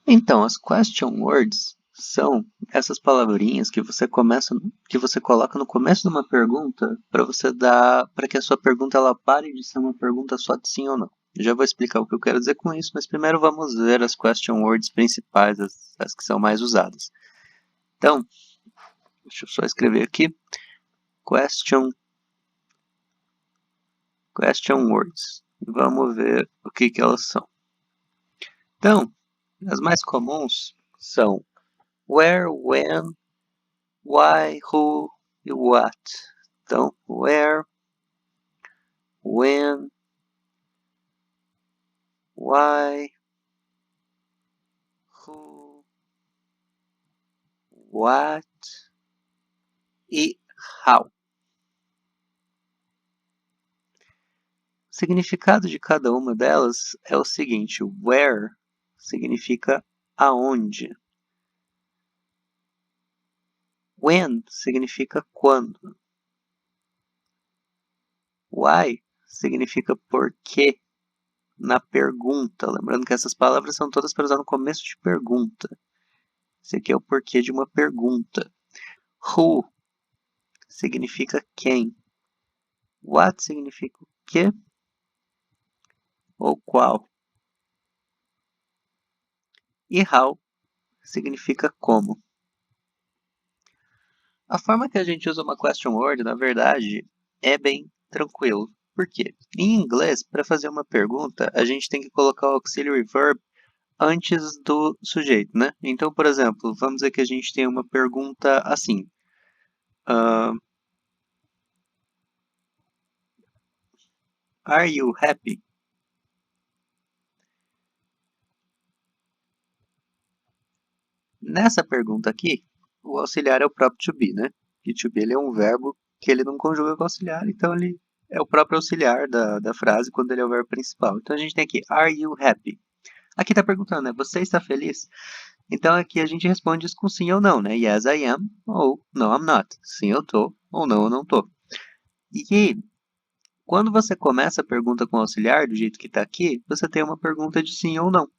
Então, as question words são essas palavrinhas que você coloca no começo de uma pergunta para que a sua pergunta ela pare de ser uma pergunta só de sim ou não. Eu já vou explicar o que eu quero dizer com isso, mas primeiro vamos ver as question words principais, as que são mais usadas. Então, deixa eu só escrever aqui, question words. Vamos ver o que elas são. Então, as mais comuns são where, when, why, who e what. Então, where, when, why, who, what e how. O significado de cada uma delas é o seguinte: where significa aonde. When significa quando. Why significa por quê na pergunta. Lembrando que essas palavras são todas para usar no começo de pergunta. Esse aqui é o porquê de uma pergunta. Who significa quem. What significa o quê ou qual. E how significa como. A forma que a gente usa uma question word, na verdade, é bem tranquilo. Por quê? Em inglês, para fazer uma pergunta, a gente tem que colocar o auxiliary verb antes do sujeito, né? Então, por exemplo, vamos dizer que a gente tem uma pergunta assim. Are you happy? Nessa pergunta aqui, o auxiliar é o próprio to be, né? E to be ele é um verbo que ele não conjuga com auxiliar, então ele é o próprio auxiliar da frase quando ele é o verbo principal. Então a gente tem aqui, are you happy? Aqui está perguntando, né? Você está feliz? Então aqui a gente responde isso com sim ou não, né? Yes, I am, ou no, I'm not. Sim, eu tô, ou não, eu não tô. E quando você começa a pergunta com auxiliar, do jeito que está aqui, você tem uma pergunta de sim ou não.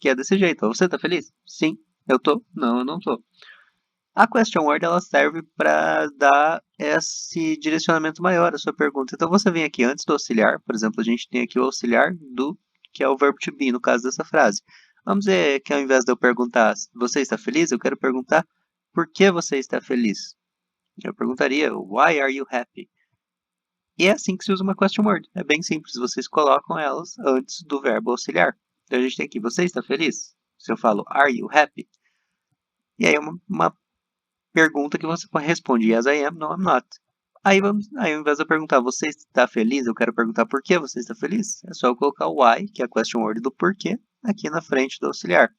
Que é desse jeito. Você está feliz? Sim, eu tô. Não, eu não tô. A question word ela serve para dar esse direcionamento maior à sua pergunta. Então você vem aqui antes do auxiliar, por exemplo, a gente tem aqui o auxiliar do que é o verbo to be no caso dessa frase. Vamos dizer que ao invés de eu perguntar você está feliz, eu quero perguntar por que você está feliz. Eu perguntaria why are you happy? E é assim que se usa uma question word. É bem simples, vocês colocam elas antes do verbo auxiliar. Então a gente tem aqui você está feliz? Se eu falo are you happy? E aí uma pergunta que você responde yes I am, no I'm not. Aí ao invés de eu perguntar você está feliz, eu quero perguntar por que você está feliz. É só eu colocar o why, que é a question word do porquê, aqui na frente do auxiliar.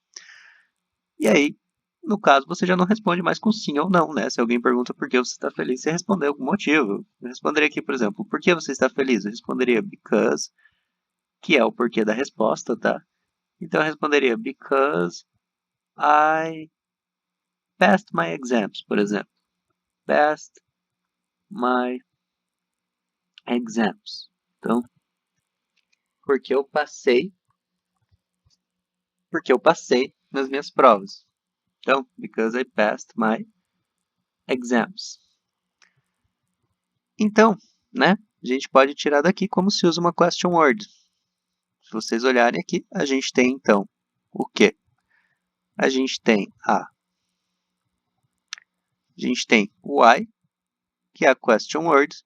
E aí, no caso, você já não responde mais com sim ou não, né? Se alguém pergunta por que você está feliz, você respondeu com motivo. Eu responderia aqui, por exemplo, por que você está feliz? Eu responderia because, que é o porquê da resposta, tá? Então eu responderia because I passed my exams, por exemplo. Passed my exams. Então, porque eu passei nas minhas provas. Então, because I passed my exams. Então, né, a gente pode tirar daqui como se usa uma question word. Se vocês olharem aqui, a gente tem então o quê? A gente tem o why, que é a question word.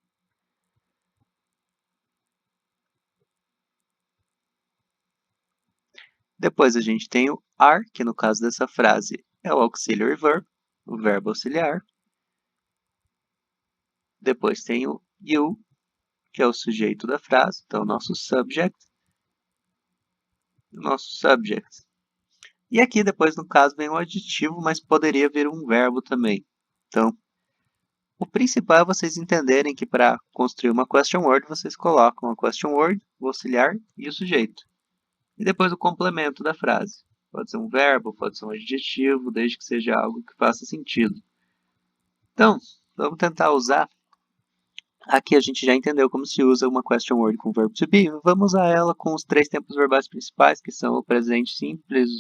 Depois a gente tem o are, que no caso dessa frase é o auxiliary verb, o verbo auxiliar. Depois tem o you, que é o sujeito da frase, então o nosso subject. E aqui depois, no caso, vem um adjetivo, mas poderia vir um verbo também. Então, o principal é vocês entenderem que para construir uma question word, vocês colocam a question word, o auxiliar e o sujeito. E depois o complemento da frase. Pode ser um verbo, pode ser um adjetivo, desde que seja algo que faça sentido. Então, vamos tentar usar Aqui a gente já entendeu como se usa uma question word com verbo to be. Vamos usar ela com os 3 tempos verbais principais, que são o presente simples,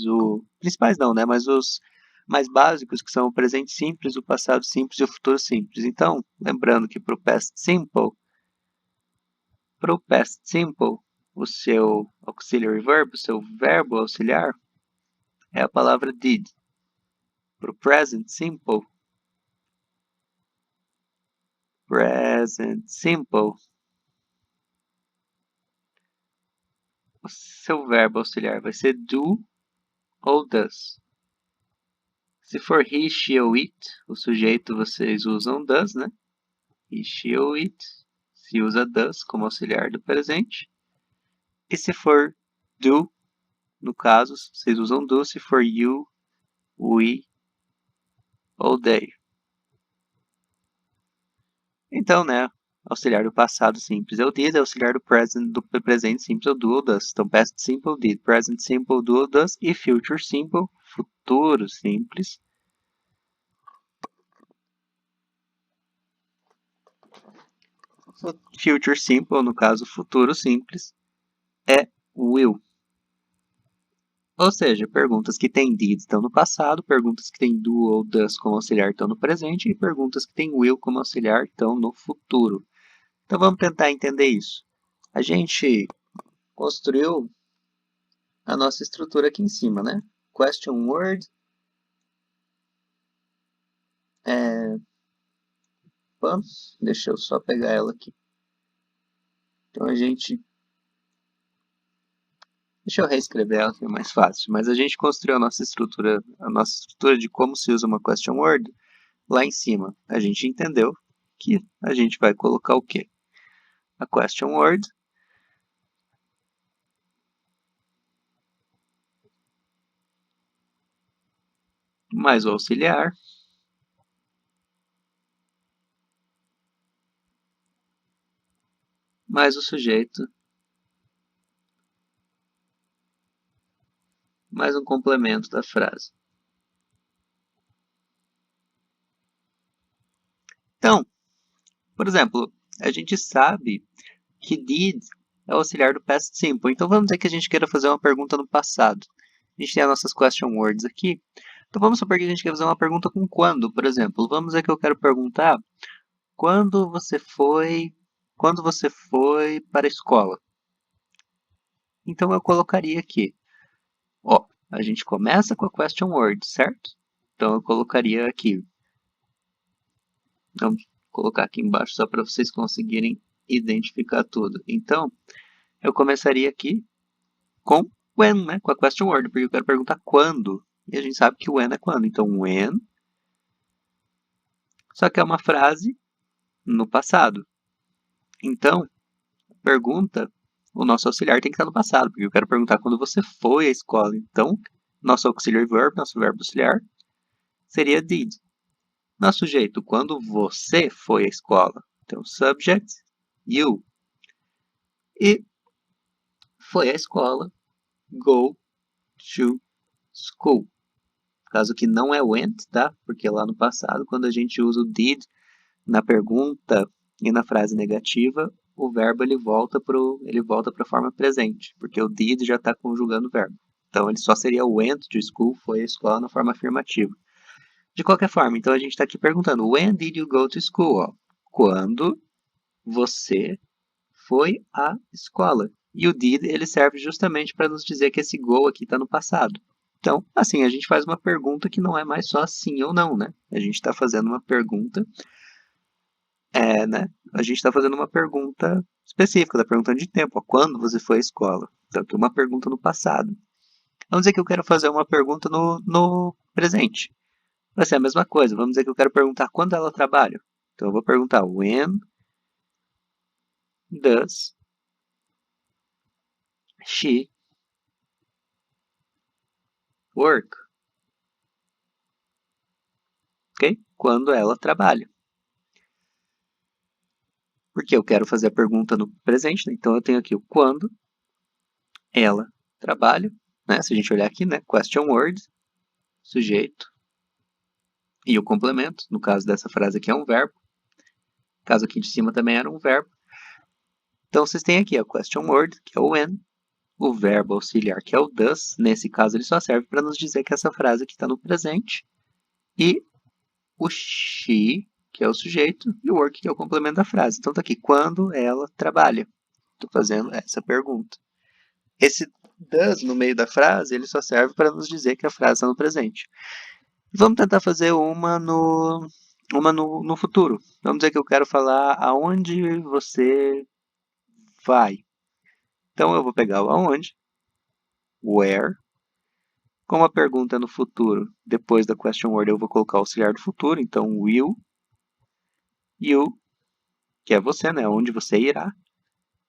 principais não, né? Mas os mais básicos, que são o presente simples, o passado simples e o futuro simples. Então, lembrando que para o past simple, o seu auxiliary verb, o seu verbo auxiliar, é a palavra did. Para o present simple, o seu verbo auxiliar vai ser do ou does. Se for he, she ou it, o sujeito vocês usam does, né? He, she ou it, se usa does como auxiliar do presente. E se for do, no caso, vocês usam do. Se for you, we ou they. Então, né, auxiliar do passado simples é o did, auxiliar do presente simples é o do ou does. Então, past simple, did, present simple, do ou does e future simple, futuro simples. Future simple, no caso, futuro simples, é will. Ou seja, perguntas que têm did estão no passado, perguntas que têm do ou does como auxiliar estão no presente e perguntas que têm will como auxiliar estão no futuro. Então vamos tentar entender isso. A gente construiu a nossa estrutura aqui em cima, né? Question word. Vamos, deixa eu só pegar ela aqui. Então a gente... Deixa eu reescrever ela que é mais fácil. Mas a gente construiu a nossa estrutura de como se usa uma question word lá em cima. A gente entendeu que a gente vai colocar o quê? A question word mais o auxiliar mais o sujeito mais um complemento da frase. Então, por exemplo, a gente sabe que did é o auxiliar do past simple. Então vamos dizer que a gente queira fazer uma pergunta no passado. A gente tem as nossas question words aqui. Então vamos supor que a gente quer fazer uma pergunta com quando, por exemplo. Vamos dizer que eu quero perguntar quando você foi para a escola. Então eu colocaria aqui, ó, a gente começa com a question word, certo? Então eu colocaria aqui, vamos colocar aqui embaixo só para vocês conseguirem identificar tudo. Então, eu começaria aqui com when, né? Com a question word, porque eu quero perguntar quando. E a gente sabe que when é quando. Então, when, só que é uma frase no passado. Então, pergunta, o nosso auxiliar tem que estar no passado, porque eu quero perguntar quando você foi à escola. Então, nosso auxiliary verb, nosso verbo auxiliar, seria did. Nosso sujeito, quando você foi à escola. Então, subject, you. E foi à escola, go to school. Caso que não é went, tá? Porque lá no passado, quando a gente usa o did na pergunta e na frase negativa, o verbo ele volta para a forma presente, porque o did já está conjugando o verbo. Então ele só seria went to school, foi à escola na forma afirmativa. De qualquer forma, então a gente está aqui perguntando, when did you go to school? Ó, quando você foi à escola. E o did ele serve justamente para nos dizer que esse go aqui está no passado. Então, assim, a gente faz uma pergunta que não é mais só sim ou não, né? A gente está fazendo uma pergunta, né? A gente está fazendo uma pergunta específica, da pergunta de tempo. Ó, quando você foi à escola? Então, aqui uma pergunta no passado. Vamos dizer que eu quero fazer uma pergunta no presente. Vai ser a mesma coisa. Vamos dizer que eu quero perguntar quando ela trabalha. Então, eu vou perguntar when does she work? Ok? Quando ela trabalha. Porque eu quero fazer a pergunta no presente, né? Então eu tenho aqui o quando ela trabalha, né? Se a gente olhar aqui, né? Question word, sujeito e o complemento. No caso dessa frase aqui é um verbo. caso aqui de cima também era um verbo. Então, vocês têm aqui a question word, que é o when, o verbo auxiliar, que é o does. Nesse caso, ele só serve para nos dizer que essa frase aqui está no presente. E o she, que é o sujeito, e o work, que é o complemento da frase. Então, está aqui, quando ela trabalha. Estou fazendo essa pergunta. Esse does no meio da frase, ele só serve para nos dizer que a frase está no presente. Vamos tentar fazer uma no futuro. Vamos dizer que eu quero falar aonde você vai. Então, eu vou pegar o aonde, where. Como a pergunta é no futuro, depois da question word eu vou colocar o auxiliar do futuro. Então, will, you, que é você, né? Onde você irá.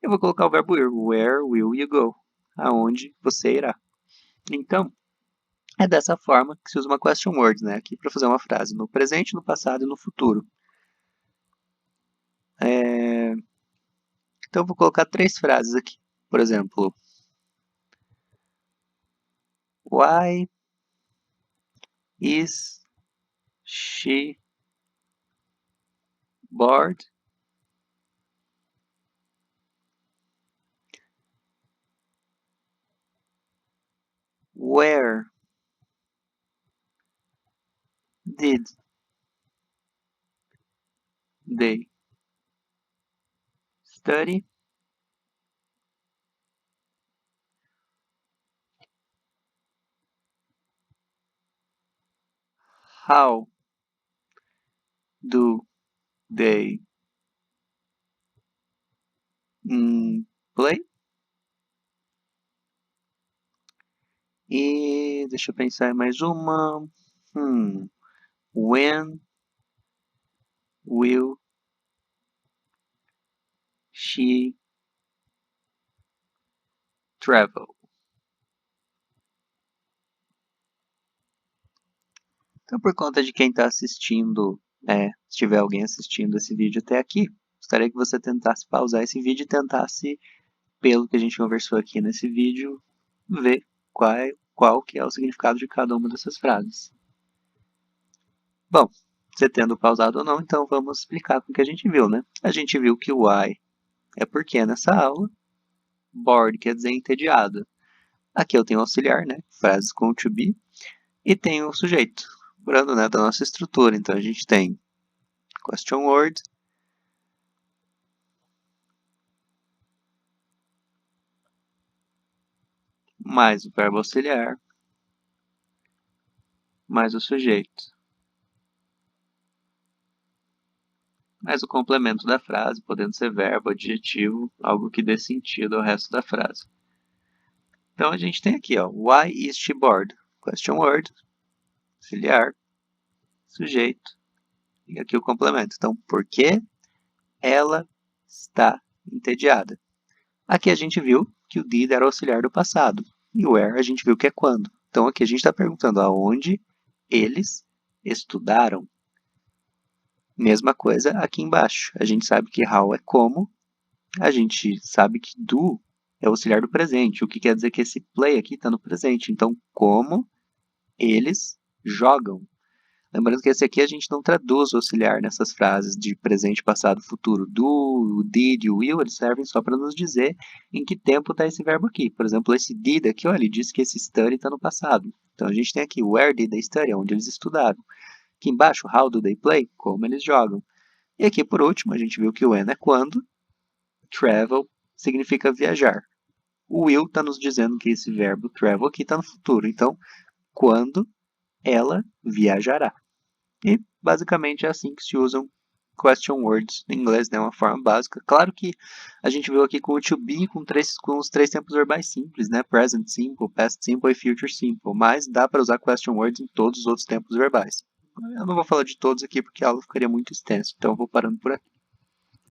Eu vou colocar o verbo ir. Where will you go? Aonde você irá. Então, é dessa forma que se usa uma question word, né? Aqui para fazer uma frase no presente, no passado e no futuro. Então, eu vou colocar 3 frases aqui. Por exemplo, why is she bored? Where did they study? How do they play? E deixa eu pensar em mais uma. When will she travel? Então, por conta de quem está assistindo, se tiver alguém assistindo esse vídeo até aqui, gostaria que você tentasse pausar esse vídeo e tentasse, pelo que a gente conversou aqui nesse vídeo, ver qual que é o significado de cada uma dessas frases. Bom, você tendo pausado ou não, então vamos explicar com o que a gente viu, né? A gente viu que o why é porque nessa aula, bored quer dizer entediado. Aqui eu tenho auxiliar, né? Frases com to be, e tenho o sujeito. Lembrando, né, da nossa estrutura. Então a gente tem question word, mais o verbo auxiliar, mais o sujeito. Mais o complemento da frase, podendo ser verbo, adjetivo, algo que dê sentido ao resto da frase. Então a gente tem aqui, ó, why is she bored? Question word, auxiliar, sujeito, e aqui o complemento. Então, por que ela está entediada? Aqui a gente viu que o did era o auxiliar do passado, e o where a gente viu que é quando. Então aqui a gente está perguntando aonde eles estudaram. Mesma coisa aqui embaixo. A gente sabe que how é como, a gente sabe que do é o auxiliar do presente, o que quer dizer que esse play aqui está no presente. Então, como eles jogam. Lembrando que esse aqui a gente não traduz o auxiliar nessas frases de presente, passado, futuro. Do, o did e o will, eles servem só para nos dizer em que tempo está esse verbo aqui. Por exemplo, esse did aqui, olha, ele diz que esse study está no passado. Então, a gente tem aqui where did they study, onde eles estudaram. Aqui embaixo, how do they play, como eles jogam. E aqui, por último, a gente viu que o when é quando, travel significa viajar. O will está nos dizendo que esse verbo travel aqui está no futuro. Então, quando ela viajará. E basicamente é assim que se usam question words em inglês, né? Uma forma básica. Claro que a gente viu aqui com o to be com os 3 tempos verbais simples, né? Present simple, past simple e future simple. Mas dá para usar question words em todos os outros tempos verbais. Eu não vou falar de todos aqui porque a aula ficaria muito extensa, então eu vou parando por aqui.